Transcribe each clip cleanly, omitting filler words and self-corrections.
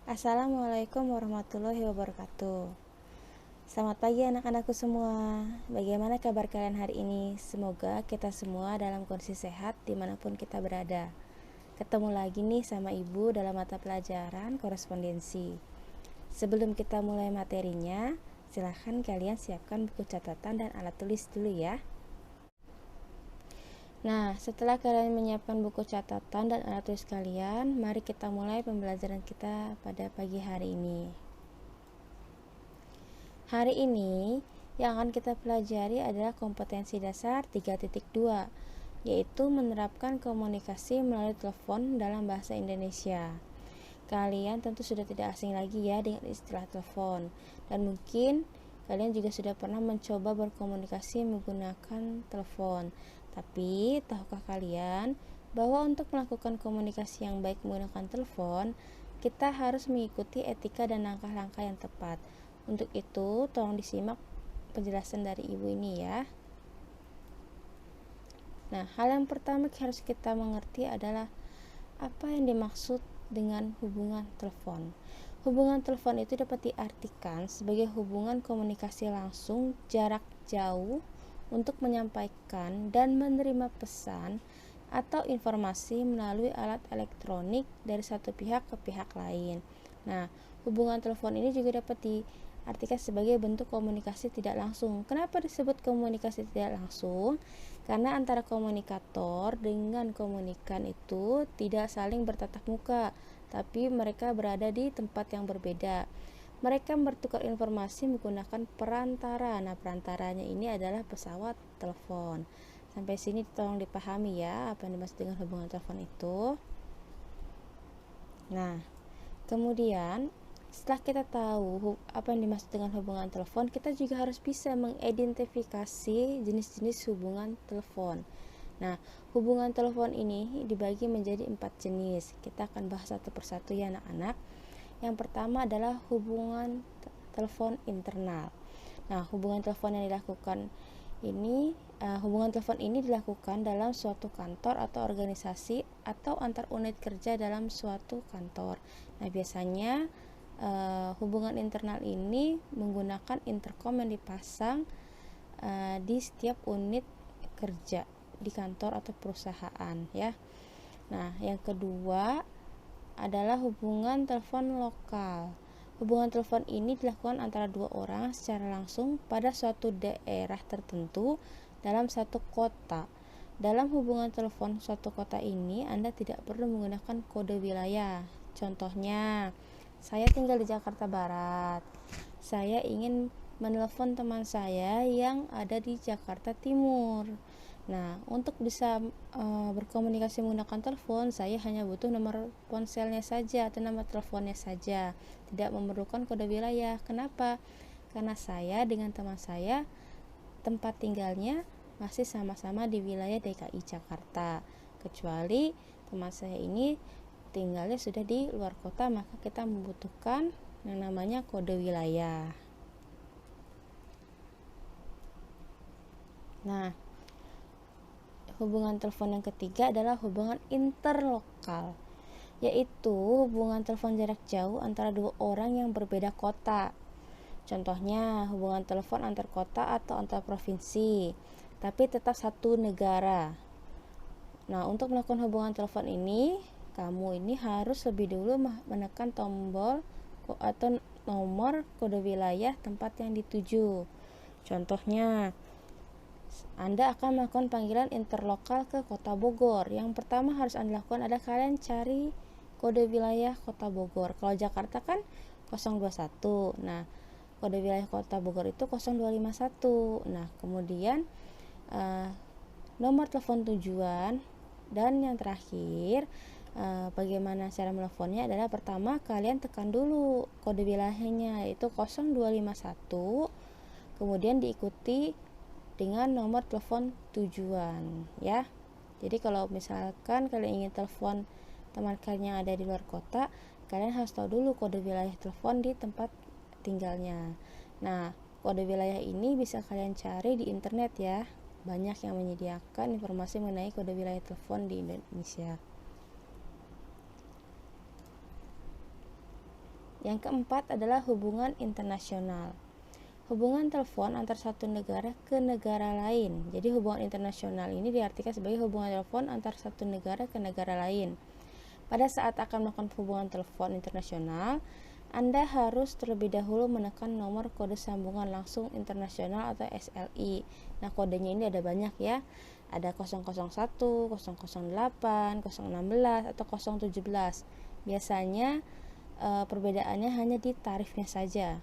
Assalamualaikum warahmatullahi wabarakatuh. Selamat pagi anak-anakku semua. Bagaimana kabar kalian hari ini? Semoga kita semua dalam kondisi sehat dimanapun kita berada. Ketemu lagi nih sama Ibu dalam mata pelajaran korespondensi. Sebelum kita mulai materinya, silahkan kalian siapkan buku catatan dan alat tulis dulu ya. Nah, setelah kalian menyiapkan buku catatan dan alat tulis kalian, mari kita mulai pembelajaran kita pada pagi hari ini. Hari ini yang akan kita pelajari adalah kompetensi dasar 3.2, yaitu menerapkan komunikasi melalui telepon dalam bahasa Indonesia. Kalian tentu sudah tidak asing lagi ya dengan istilah telepon, dan mungkin kalian juga sudah pernah mencoba berkomunikasi menggunakan telepon. Tapi, tahukah kalian bahwa untuk melakukan komunikasi yang baik menggunakan telepon, kita harus mengikuti etika dan langkah-langkah yang tepat. Untuk itu, tolong disimak penjelasan dari Ibu ini ya. Nah, hal yang pertama yang harus kita mengerti adalah apa yang dimaksud dengan hubungan telepon. Hubungan telepon itu dapat diartikan sebagai hubungan komunikasi langsung jarak jauh untuk menyampaikan dan menerima pesan atau informasi melalui alat elektronik dari satu pihak ke pihak lain. Nah, hubungan telepon ini juga dapat diartikan sebagai bentuk komunikasi tidak langsung. Kenapa disebut komunikasi tidak langsung? Karena antara komunikator dengan komunikan itu tidak saling bertatap muka, tapi mereka berada di tempat yang berbeda. Mereka bertukar informasi menggunakan perantara. Nah, perantaranya ini adalah pesawat telepon. Sampai sini tolong dipahami ya apa yang dimaksud dengan hubungan telepon itu. Nah, kemudian setelah kita tahu apa yang dimaksud dengan hubungan telepon, kita juga harus bisa mengidentifikasi jenis-jenis hubungan telepon. Nah, hubungan telepon ini dibagi menjadi 4 jenis. Kita akan bahas satu persatu ya anak-anak. Yang pertama adalah hubungan telepon internal. Nah, hubungan telepon ini dilakukan dalam suatu kantor atau organisasi atau antar unit kerja dalam suatu kantor. Nah, biasanya hubungan internal ini menggunakan intercom yang dipasang di setiap unit kerja di kantor atau perusahaan ya. Nah, yang kedua adalah hubungan telepon lokal. Hubungan telepon ini dilakukan antara dua orang secara langsung pada suatu daerah tertentu dalam satu kota. Dalam hubungan telepon suatu kota ini, Anda tidak perlu menggunakan kode wilayah. Contohnya, saya tinggal di Jakarta Barat. Saya ingin menelpon teman saya yang ada di Jakarta Timur. Nah, untuk bisa berkomunikasi menggunakan telepon, saya hanya butuh nomor ponselnya saja atau nomor teleponnya saja, tidak memerlukan kode wilayah. Kenapa? Karena saya dengan teman saya tempat tinggalnya masih sama-sama di wilayah DKI Jakarta. Kecuali teman saya ini tinggalnya sudah di luar kota, maka kita membutuhkan yang namanya kode wilayah. Nah, hubungan telepon yang ketiga adalah hubungan interlokal, yaitu hubungan telepon jarak jauh antara dua orang yang berbeda kota. Contohnya, hubungan telepon antar kota atau antar provinsi, tapi tetap satu negara. Nah, untuk melakukan hubungan telepon ini, kamu ini harus lebih dulu menekan tombol atau nomor kode wilayah tempat yang dituju. Contohnya, Anda akan melakukan panggilan interlokal ke Kota Bogor. Yang pertama harus Anda lakukan adalah kalian cari kode wilayah Kota Bogor. Kalau Jakarta kan 021. Nah, kode wilayah Kota Bogor itu 0251. Nah, kemudian nomor telepon tujuan, dan yang terakhir bagaimana cara menelponnya adalah pertama kalian tekan dulu kode wilayahnya, yaitu 0251, kemudian diikuti dengan nomor telepon tujuan ya. Jadi kalau misalkan kalian ingin telepon teman kalian yang ada di luar kota, kalian harus tahu dulu kode wilayah telepon di tempat tinggalnya. Nah, kode wilayah ini bisa kalian cari di internet ya. Banyak yang menyediakan informasi mengenai kode wilayah telepon di Indonesia. Yang keempat adalah hubungan internasional. Hubungan telepon antar satu negara ke negara lain. Jadi hubungan internasional ini diartikan sebagai hubungan telepon antar satu negara ke negara lain. Pada saat akan melakukan hubungan telepon internasional, Anda harus terlebih dahulu menekan nomor kode sambungan langsung internasional atau SLI. Nah, kodenya ini ada banyak ya. Ada 001, 008, 016, atau 017. Biasanya perbedaannya hanya di tarifnya saja.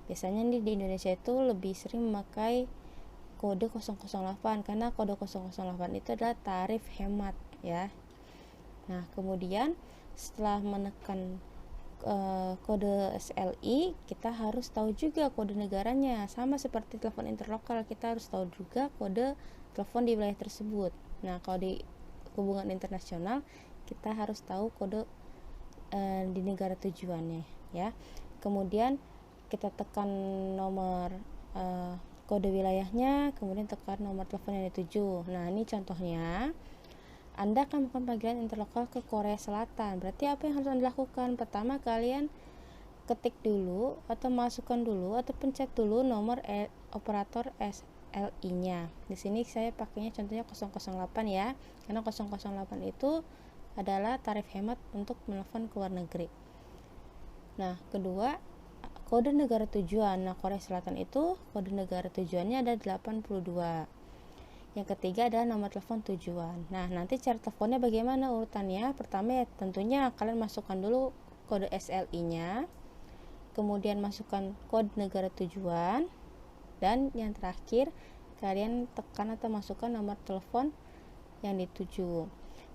Biasanya di Indonesia itu lebih sering memakai kode 008 karena kode 008 itu adalah tarif hemat ya. Nah, kemudian setelah menekan kode SLI, kita harus tahu juga kode negaranya. Sama seperti telepon interlokal, kita harus tahu juga kode telepon di wilayah tersebut. Nah, kalau di hubungan internasional, kita harus tahu kode di negara tujuannya ya. Kemudian kita tekan nomor kode wilayahnya, kemudian tekan nomor telepon yang dituju. Nah, ini contohnya. Anda akan melakukan panggilan interlokal ke Korea Selatan. Berarti apa yang harus Anda lakukan? Pertama, kalian ketik dulu atau masukkan dulu atau pencet dulu nomor operator SLI-nya. Di sini saya pakainya contohnya 008 ya. Karena 008 itu adalah tarif hemat untuk menelpon ke luar negeri. Nah, kedua, kode negara tujuan. Nah, Korea Selatan itu kode negara tujuannya ada 82. Yang ketiga adalah nomor telepon tujuan. Nah, nanti cara teleponnya bagaimana urutannya? Pertama ya tentunya kalian masukkan dulu kode SLI-nya, kemudian masukkan kode negara tujuan, dan yang terakhir kalian tekan atau masukkan nomor telepon yang dituju.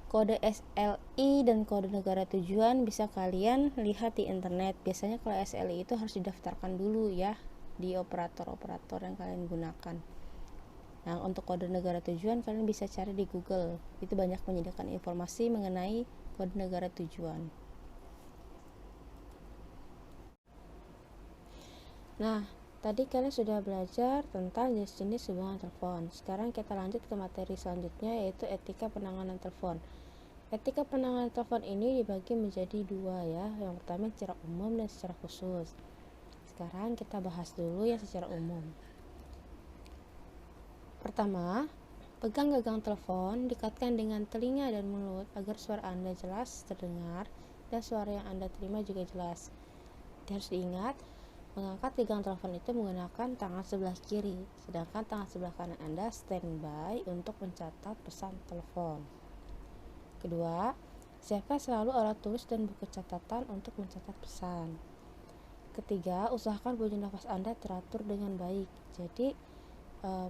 Kode SLI dan kode negara tujuan bisa kalian lihat di internet. Biasanya kalau SLI itu harus didaftarkan dulu ya di operator-operator yang kalian gunakan. Nah, untuk kode negara tujuan kalian bisa cari di Google. Itu banyak menyediakan informasi mengenai kode negara tujuan. Nah, tadi kalian sudah belajar tentang jenis-jenis hubungan telepon. Sekarang kita lanjut ke materi selanjutnya, yaitu etika penanganan telepon. Etika penanganan telepon ini dibagi menjadi dua ya. Yang pertama secara umum dan secara khusus. Sekarang kita bahas dulu yang secara umum. Pertama, pegang gagang telepon, dekatkan dengan telinga dan mulut agar suara Anda jelas terdengar dan suara yang Anda terima juga jelas. Harus diingat, mengangkat gagang telepon itu menggunakan tangan sebelah kiri, sedangkan tangan sebelah kanan Anda standby untuk mencatat pesan telepon. Kedua, siapkan selalu alat tulis dan buku catatan untuk mencatat pesan. Ketiga, usahakan bunyi nafas Anda teratur dengan baik. Jadi,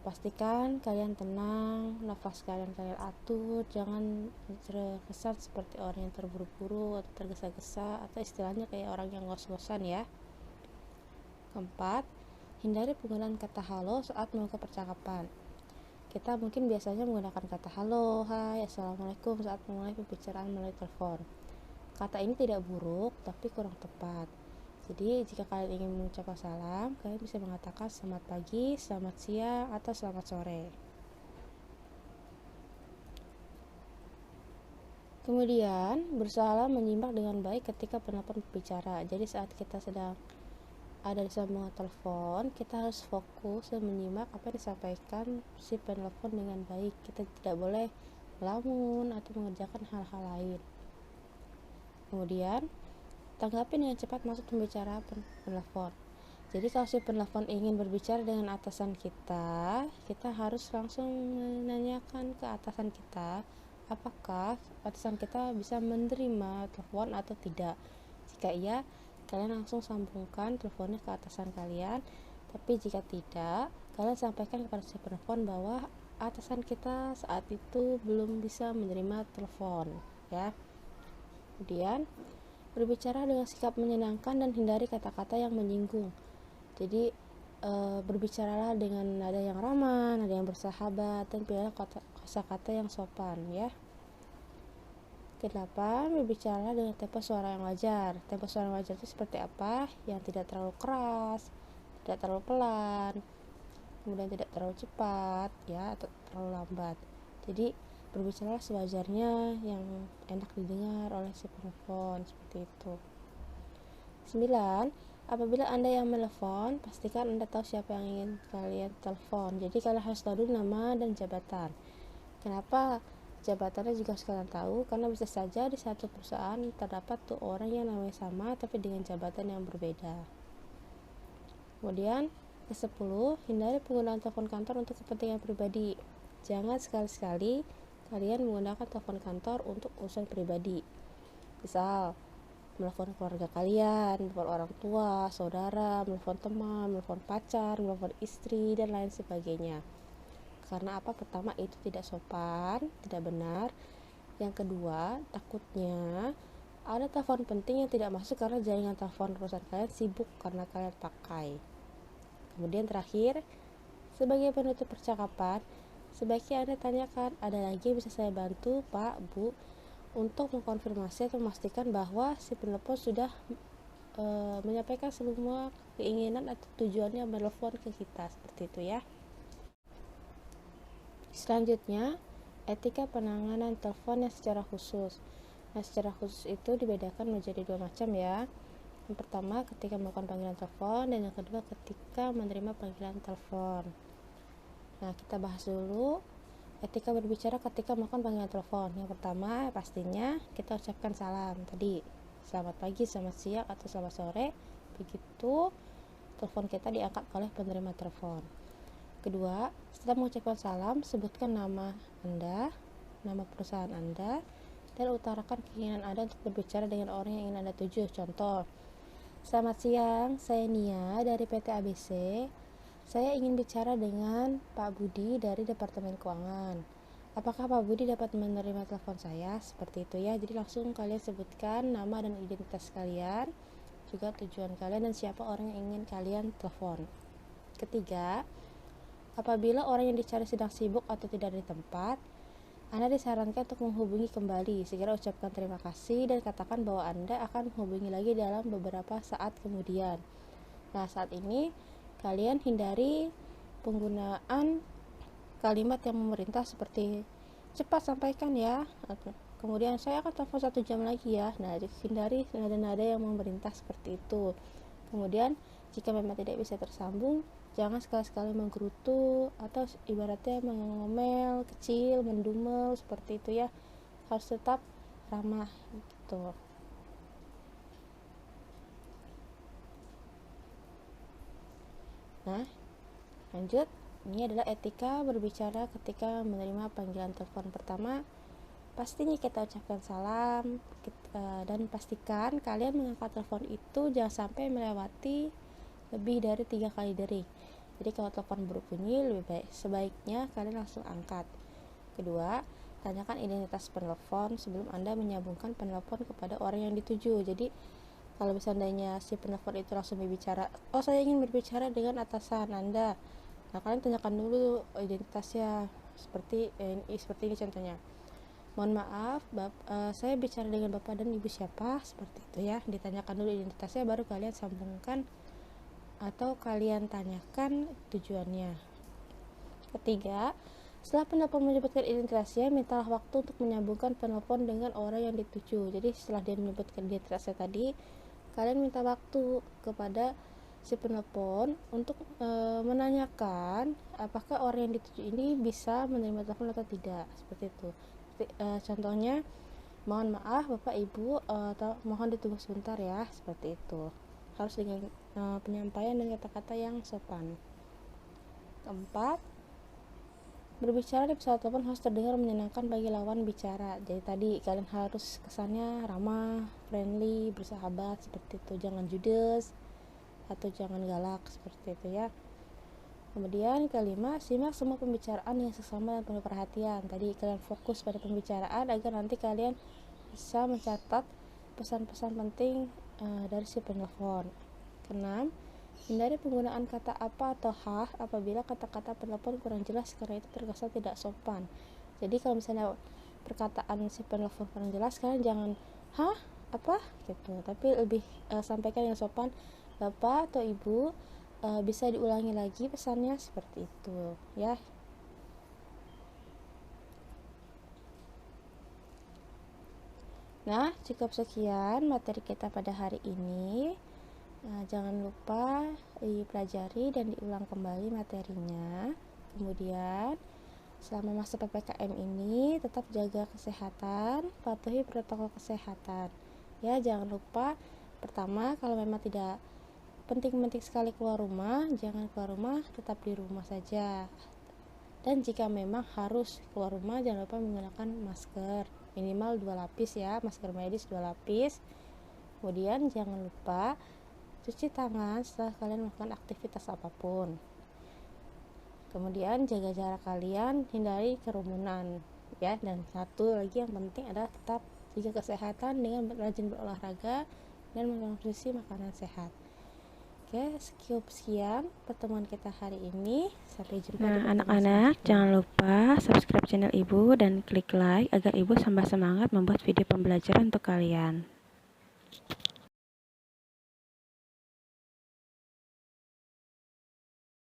pastikan kalian tenang, nafas kalian atur, jangan terkesan seperti orang yang terburu-buru atau tergesa-gesa, atau istilahnya kayak orang yang ngos-ngosan ya. Keempat, hindari penggunaan kata halo saat membuka percakapan. Kita mungkin biasanya menggunakan kata halo, hai, assalamualaikum saat memulai pembicaraan melalui telepon. Kata ini tidak buruk, tapi kurang tepat. Jadi jika kalian ingin mengucapkan salam, kalian bisa mengatakan selamat pagi, selamat siang, atau selamat sore. Kemudian, berusaha menyimak dengan baik ketika penelpon berbicara. Jadi saat kita sedang ada di sambungan telepon, kita harus fokus dan menyimak apa yang disampaikan si penelpon dengan baik. Kita tidak boleh melamun atau mengerjakan hal-hal lain. Kemudian, tanggapi dengan cepat maksud pembicara penelpon. Jadi kalau si penelpon ingin berbicara dengan atasan kita, kita harus langsung menanyakan ke atasan kita, apakah atasan kita bisa menerima telepon atau tidak. Jika iya, kalian langsung sambungkan teleponnya ke atasan kalian. Tapi jika tidak, kalian sampaikan kepada si penelpon bahwa atasan kita saat itu belum bisa menerima telepon, ya. Kemudian, berbicara dengan sikap menyenangkan dan hindari kata-kata yang menyinggung. Jadi berbicaralah dengan nada yang ramah, nada yang bersahabat, dan pilihlah kata-kata yang sopan ya. Kedelapan, berbicaralah dengan tempo suara yang wajar. Tempo suara yang wajar itu seperti apa? Yang tidak terlalu keras, tidak terlalu pelan, kemudian tidak terlalu cepat ya, atau terlalu lambat. Jadi berbicaralah sewajarnya yang enak didengar oleh si penelpon, seperti itu. 9. Apabila Anda yang menelepon, pastikan Anda tahu siapa yang ingin kalian telepon. Jadi kalian harus tahu dulu nama dan jabatan. Kenapa jabatannya juga harus kalian tahu? Karena bisa saja di satu perusahaan terdapat tuh orang yang namanya sama tapi dengan jabatan yang berbeda. Kemudian ke-10, hindari penggunaan telepon kantor untuk kepentingan pribadi. Jangan sekali-sekali kalian menggunakan telepon kantor untuk urusan pribadi. Misal, menelpon keluarga kalian, menelpon orang tua, saudara, menelpon teman, menelpon pacar, menelpon istri, dan lain sebagainya. Karena apa? Pertama, itu tidak sopan, tidak benar. Yang kedua, takutnya ada telepon penting yang tidak masuk karena jaringan telepon perusahaan kalian sibuk karena kalian pakai. Kemudian terakhir, sebagai penutup percakapan, sebaiknya Anda tanyakan, ada lagi yang bisa saya bantu, Pak, Bu, untuk mengkonfirmasi atau memastikan bahwa si penelpon sudah menyampaikan semua keinginan atau tujuannya menelpon ke kita, seperti itu ya. Selanjutnya, etika penanganan telepon yang secara khusus. Nah, secara khusus itu dibedakan menjadi dua macam ya. Yang pertama, ketika melakukan panggilan telepon, dan yang kedua, ketika menerima panggilan telepon. Nah, kita bahas dulu etika berbicara ketika melakukan panggilan telepon. Yang pertama, pastinya kita ucapkan salam. Tadi, selamat pagi, selamat siang, atau selamat sore. Begitu telepon kita diangkat oleh penerima telepon. Kedua, setelah mengucapkan salam, sebutkan nama Anda, nama perusahaan Anda, dan utarakan keinginan Anda untuk berbicara dengan orang yang ingin Anda tuju. Contoh, selamat siang, saya Nia dari PT ABC. Saya ingin bicara dengan Pak Budi dari Departemen Keuangan. Apakah Pak Budi dapat menerima telepon saya? Seperti itu ya. Jadi langsung kalian sebutkan nama dan identitas kalian, juga tujuan kalian dan siapa orang yang ingin kalian telepon. Ketiga, apabila orang yang dicari sedang sibuk atau tidak ada di tempat, Anda disarankan untuk menghubungi kembali. Segera ucapkan terima kasih dan katakan bahwa Anda akan menghubungi lagi dalam beberapa saat kemudian. Nah, saat ini kalian hindari penggunaan kalimat yang memerintah seperti cepat sampaikan ya, kemudian saya akan telepon 1 jam lagi ya. Nah, hindari nada-nada yang memerintah seperti itu. Kemudian jika memang tidak bisa tersambung, jangan sekali-sekali menggerutu atau ibaratnya mengomel kecil, mendumel seperti itu ya. Harus tetap ramah gitu. Nah, lanjut. Ini adalah etika berbicara ketika menerima panggilan telepon. Pertama, pastinya kita ucapkan salam dan pastikan kalian mengangkat telepon itu jangan sampai melewati lebih dari 3 kali dering. Jadi kalau telepon berbunyi, sebaiknya kalian langsung angkat. Kedua, tanyakan identitas penelpon sebelum Anda menyambungkan penelpon kepada orang yang dituju. Jadi kalau misalnya si penelpon itu langsung berbicara, oh saya ingin berbicara dengan atasan Anda, nah kalian tanyakan dulu identitasnya. Seperti ini contohnya, mohon maaf saya bicara dengan bapak dan ibu siapa, seperti itu ya. Ditanyakan dulu identitasnya, baru kalian sambungkan atau kalian tanyakan tujuannya. Ketiga, setelah penelpon menyebutkan identitasnya, mintalah waktu untuk menyambungkan penelpon dengan orang yang dituju. Jadi setelah dia menyebutkan identitasnya tadi, kalian minta waktu kepada si penelpon untuk menanyakan apakah orang yang dituju ini bisa menerima telepon atau tidak, seperti itu. Contohnya, mohon maaf bapak ibu, mohon ditunggu sebentar ya, seperti itu. Harus dengan penyampaian dan kata-kata yang sopan. Keempat, berbicara di pesawat telepon harus terdengar menyenangkan bagi lawan bicara. Jadi tadi kalian harus kesannya ramah, friendly, bersahabat, seperti itu. Jangan judes atau jangan galak, seperti itu ya. Kemudian kelima, simak semua pembicaraan yang seksama dan penuh perhatian. Tadi kalian fokus pada pembicaraan agar nanti kalian bisa mencatat pesan-pesan penting dari si penelpon. Keenam, hindari penggunaan kata apa atau hah apabila kata-kata penelpon kurang jelas karena itu terkesan tidak sopan. Jadi kalau misalnya perkataan si penelpon kurang jelas, kalian jangan hah apa gitu, tapi lebih sampaikan yang sopan, bapak atau ibu bisa diulangi lagi pesannya, seperti itu ya. Nah, cukup sekian materi kita pada hari ini. Nah, jangan lupa dipelajari dan diulang kembali materinya. Kemudian selama masa PPKM ini tetap jaga kesehatan, patuhi protokol kesehatan. Ya, jangan lupa pertama kalau memang tidak penting-penting sekali keluar rumah, jangan keluar rumah, tetap di rumah saja. Dan jika memang harus keluar rumah, jangan lupa menggunakan masker minimal 2 lapis ya, masker medis 2 lapis. Kemudian jangan lupa cuci tangan setelah kalian melakukan aktivitas apapun. Kemudian jaga jarak kalian, hindari kerumunan ya. Dan satu lagi yang penting adalah tetap jaga kesehatan dengan rajin berolahraga dan mengkonsumsi makanan sehat. Oke, sekian pertemuan kita hari ini. Sampai jumpa. Nah, anak-anak jangan lupa subscribe channel Ibu dan klik like agar Ibu tambah semangat membuat video pembelajaran untuk kalian.